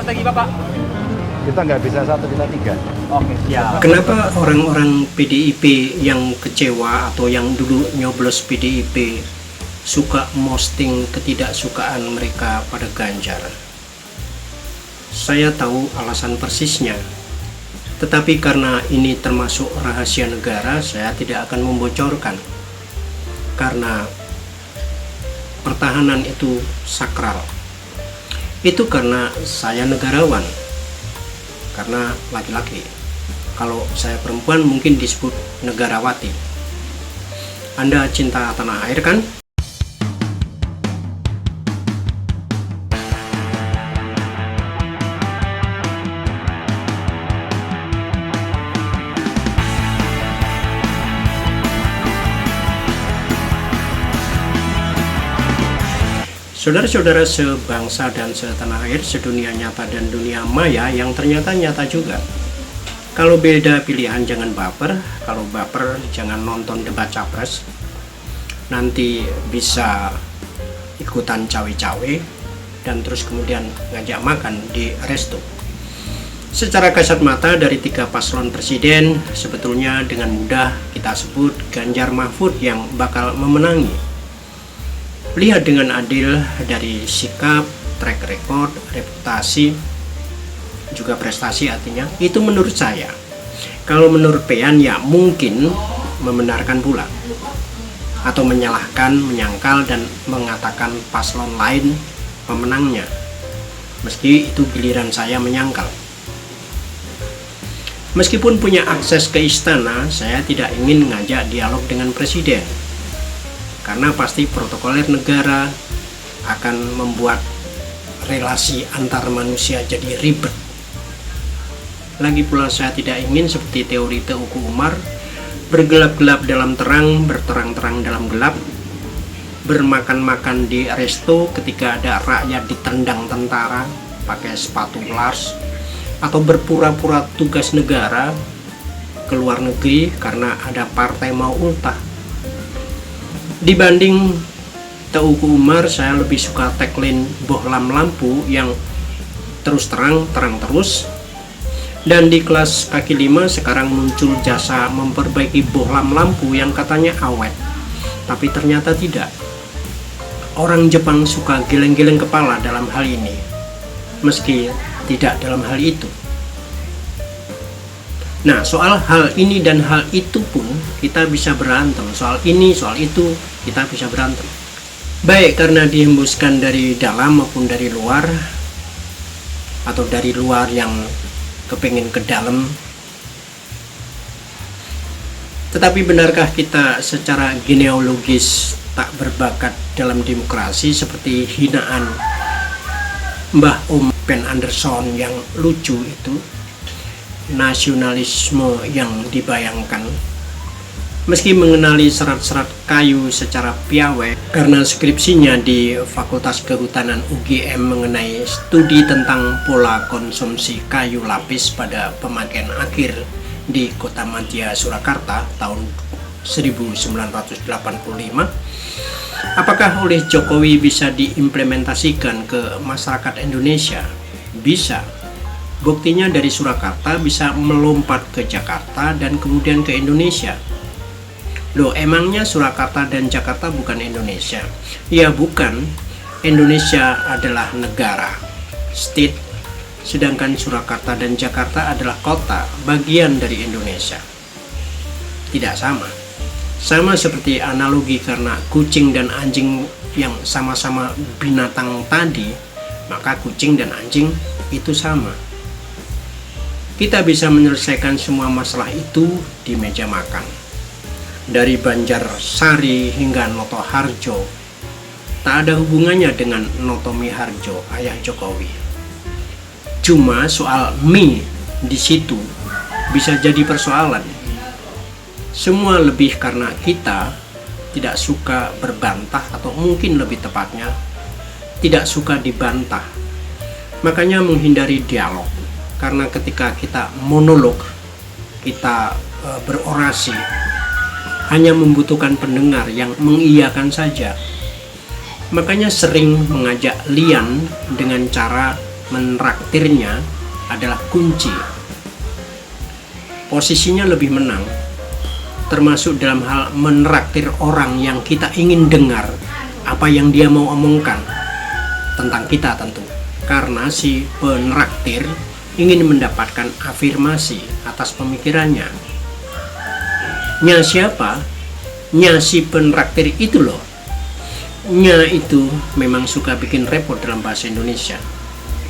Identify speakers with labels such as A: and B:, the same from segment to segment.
A: strategi Bapak?
B: Kita nggak bisa satu, kita tiga.
A: Oke, siap.
C: Kenapa orang-orang PDIP yang kecewa atau yang dulu nyoblos PDIP suka posting ketidaksukaan mereka pada Ganjar? Saya tahu alasan persisnya. Tetapi karena ini termasuk rahasia negara, saya tidak akan membocorkan. Karena pertahanan itu sakral. Itu karena saya negarawan. Karena laki-laki. Kalau saya perempuan mungkin disebut negarawati. Anda cinta tanah air kan? Saudara-saudara sebangsa dan setanah air, sedunia nyata dan dunia maya yang ternyata nyata juga. Kalau beda pilihan jangan baper, kalau baper jangan nonton debat capres. Nanti bisa ikutan cawe-cawe dan terus kemudian ngajak makan di resto. Secara kasat mata dari 3 paslon presiden, sebetulnya dengan mudah kita sebut Ganjar Mahfud yang bakal memenangi. Lihat dengan adil dari sikap, track record, reputasi, juga prestasi artinya, itu menurut saya. Kalau menurut Pean ya mungkin membenarkan pula. Atau menyalahkan, menyangkal, dan mengatakan paslon lain pemenangnya. Meski itu giliran saya menyangkal. Meskipun punya akses ke istana, saya tidak ingin ngajak dialog dengan presiden. Karena pasti protokoler negara akan membuat relasi antar manusia jadi ribet. Lagi pula saya tidak ingin seperti teori Teuku Umar, bergelap-gelap dalam terang, berterang-terang dalam gelap, bermakan-makan di resto ketika ada rakyat ditendang tentara pakai sepatu lars, atau berpura-pura tugas negara ke luar negeri karena ada partai mau ultah. Dibanding Teuku Umar, saya lebih suka tagline bohlam lampu yang terus terang, terang terus. Dan di kelas kaki 5 sekarang muncul jasa memperbaiki bohlam lampu yang katanya awet. Tapi ternyata tidak. Orang Jepang suka geleng-geleng kepala dalam hal ini, meski tidak dalam hal itu. Nah, soal hal ini dan hal itu pun kita bisa berantem. Soal ini, soal itu kita bisa berantem. Baik karena dihembuskan dari dalam maupun dari luar, atau dari luar yang kepingin ke dalam. Tetapi benarkah kita secara genealogis tak berbakat dalam demokrasi seperti hinaan Mbah Om Ben Anderson yang lucu itu? Nasionalisme yang dibayangkan. Meski mengenali serat-serat kayu secara piawai karena skripsinya di Fakultas Kehutanan UGM mengenai studi tentang pola konsumsi kayu lapis pada pemakaian akhir di Kota Madya Surakarta tahun 1985, apakah oleh Jokowi bisa diimplementasikan ke masyarakat Indonesia? Bisa. Buktinya dari Surakarta bisa melompat ke Jakarta dan kemudian ke Indonesia. Loh, emangnya Surakarta dan Jakarta bukan Indonesia? Ya bukan. Indonesia adalah negara, state, sedangkan Surakarta dan Jakarta adalah kota, bagian dari Indonesia. Tidak sama. Sama seperti analogi karena kucing dan anjing yang sama-sama binatang tadi, maka kucing dan anjing itu sama. Kita bisa menyelesaikan semua masalah itu di meja makan. Dari Banjarsari hingga Noto Harjo, tak ada hubungannya dengan Noto Miharjo, ayah Jokowi. Cuma soal mie di situ bisa jadi persoalan. Semua lebih karena kita tidak suka berbantah, atau mungkin lebih tepatnya tidak suka dibantah. Makanya menghindari dialog. Karena ketika kita monolog, kita berorasi, hanya membutuhkan pendengar yang mengiyakan saja. Makanya sering mengajak lian dengan cara menraktirnya adalah kunci. Posisinya lebih menang, termasuk dalam hal menraktir orang yang kita ingin dengar apa yang dia mau omongkan tentang kita tentu. Karena si penraktir ingin mendapatkan afirmasi atas pemikirannya. Nya siapa? Nya si penraktir itu loh. Nya itu memang suka bikin repot dalam bahasa Indonesia.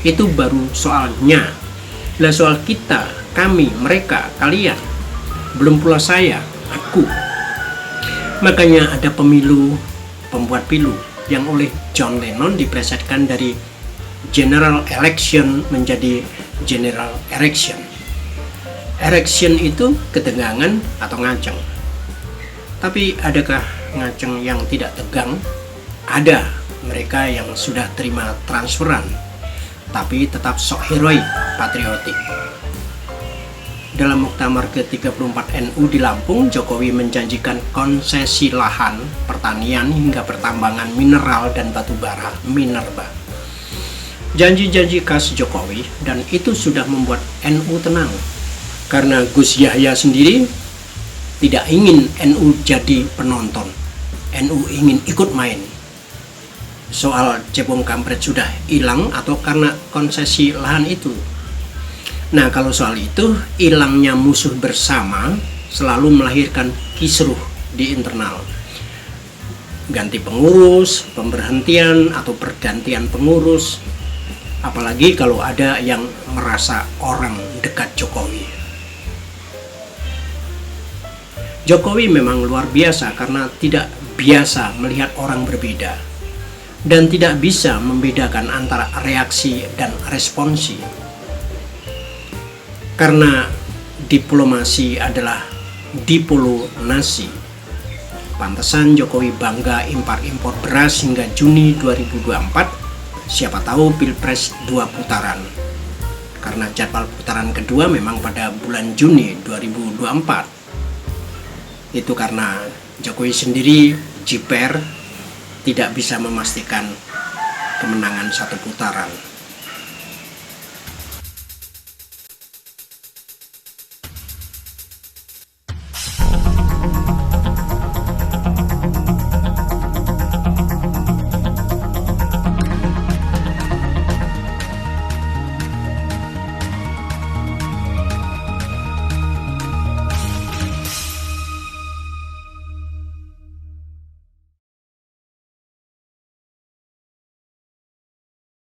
C: Itu baru soalnya. Lah soal kita, kami, mereka, kalian, belum pula saya, aku. Makanya ada pemilu, pembuat pilu yang oleh John Lennon diplesetkan dari general election menjadi general erection. Erection itu ketegangan atau ngaceng. Tapi adakah ngaceng yang tidak tegang? Ada mereka yang sudah terima transferan, tapi tetap sok heroik, patriotik. Dalam muktamar ke-34 NU di Lampung, Jokowi menjanjikan konsesi lahan, pertanian hingga pertambangan mineral dan batu bara, minerba. Janji-janji khas Jokowi, dan itu sudah membuat NU tenang. Karena Gus Yahya sendiri tidak ingin NU jadi penonton. NU ingin ikut main. Soal cebong kampret sudah hilang atau karena konsesi lahan itu? Nah, kalau soal itu, hilangnya musuh bersama selalu melahirkan kisruh di internal. Ganti pengurus, pemberhentian atau pergantian pengurus. Apalagi kalau ada yang merasa orang dekat Jokowi. Jokowi memang luar biasa karena tidak biasa melihat orang berbeda dan tidak bisa membedakan antara reaksi dan responsi. Karena diplomasi adalah dipolonasi. Pantesan Jokowi bangga impor beras hingga Juni 2024. Siapa tahu Pilpres 2 putaran. Karena jadwal putaran kedua memang pada bulan Juni 2024. Itu karena Jokowi sendiri jiper tidak bisa memastikan kemenangan satu putaran.